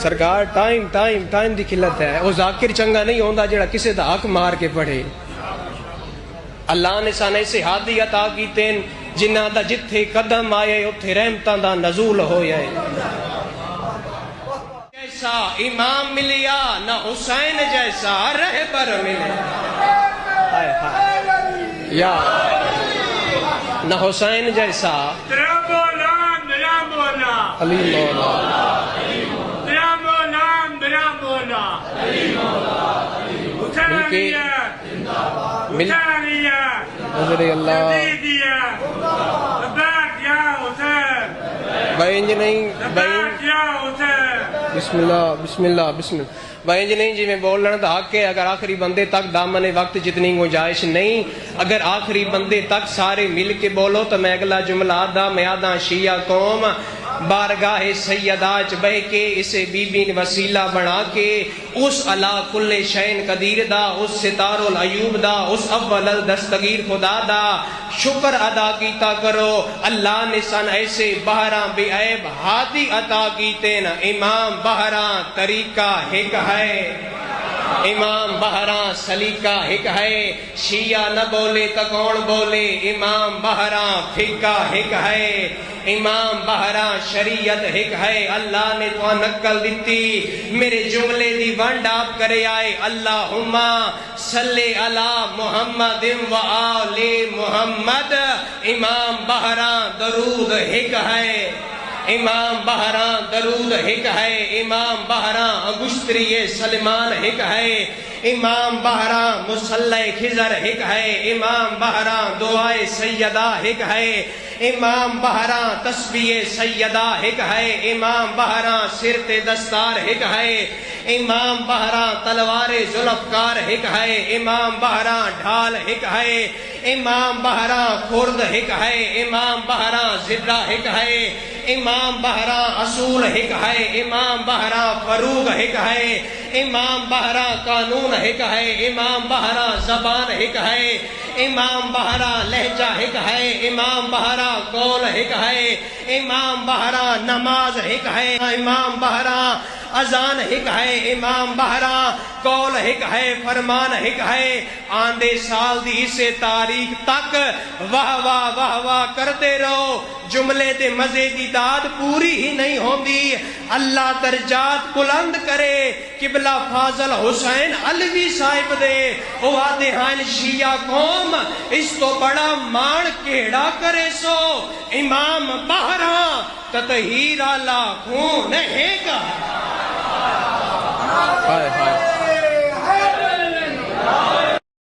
سرکار ٹائم دی قلت ہے. وہ ذاکر چنگا نہیں ہوندا جڑا کسے دا حق مار کے پڑھے. اللہ نے سانے سے ہادی عطا کیتے جنہ دا جتھے قدم آئے اتھے رحمتاں دا نزول ہویا ہے. جیسا امام ملیا نہ حسین جیسا رہبر ملے. یا نہ حسین جیسا علی مولا نظر اللہ بینج نہیں بسم اللہ بینج نہیں جی میں بولنا دا حق ہے. اگر آخری بندے تک دامن وقت جتنی گنجائش نہیں, اگر آخری بندے تک سارے مل کے بولو تو میں اگلا جملہ آدھا میں آدھا شیعہ قوم بارگاہ سیدہ چ بہ کے اسے بی بی وسیلہ بنا کے اس علا کل شین قدیر دا, اس ستار العیوب دا, اس اول الدستگیر خدا دا شکر ادا کیتا کرو. اللہ نے سن ایسے بہراں بے عیب ہادی عطا کیتے نا. امام بہراں طریقہ ایک ہے, امام بہراں سلیقہ ایک ہے. شیعہ نہ بولے تو کون بولے, امام بہراں فقہ ایک ہے, امام بہراں شریعت ایک ہے. اللہ نے تو نقل دیتی میرے جملے دی ونڈ آپ کرے آئے. اللہم صلی علی محمد و آل محمد. امام بہراں درود ایک ہے, امام بہراں درود ایک ہے. امام بہراں انگشتری سلمان ایک ہے, امام بہراں مصلی خضر ایک ہے. امام بہراں دعائے سیدہ ایک ہے, امام بہراں تسبیح سیدہ ایک ہے. امام بہراں سرت دستار ایک ہے, امام بہراں تلوار ذوالفقار ایک ہے. امام بہراں ڈھال ایک ہے, امام بہراں خرد ایک ہے. امام بہراں زرہ ایک ہے, امام بہراں اصول ایک ہے. امام بہراں فروغ ایک ہے, امام بہراں قانون ایک ہے. امام بہراں زبان ایک ہے, امام بہراں لہجہ ایک ہے. امام بہراں قول ایک ہے, امام بہراں نماز ایک ہے. امام بہراں اذان ایک ہے, امام بہراں قول ایک ہے, فرمان ایک ہے. آندے سال دی اسے تاریخ تک واہ واہ واہ واہ کرتے رہو, جملے دے مزے دی داد پوری ہی نہیں ہوندی. اللہ درجات بلند کرے. قبلہ فاضل حسین علوی صاحب دے او آدھے ہائن شیعہ قوم اس تو بڑا مان کیڑا کرے سو. امام بہراں تطہیر اللہ خون ہے گا.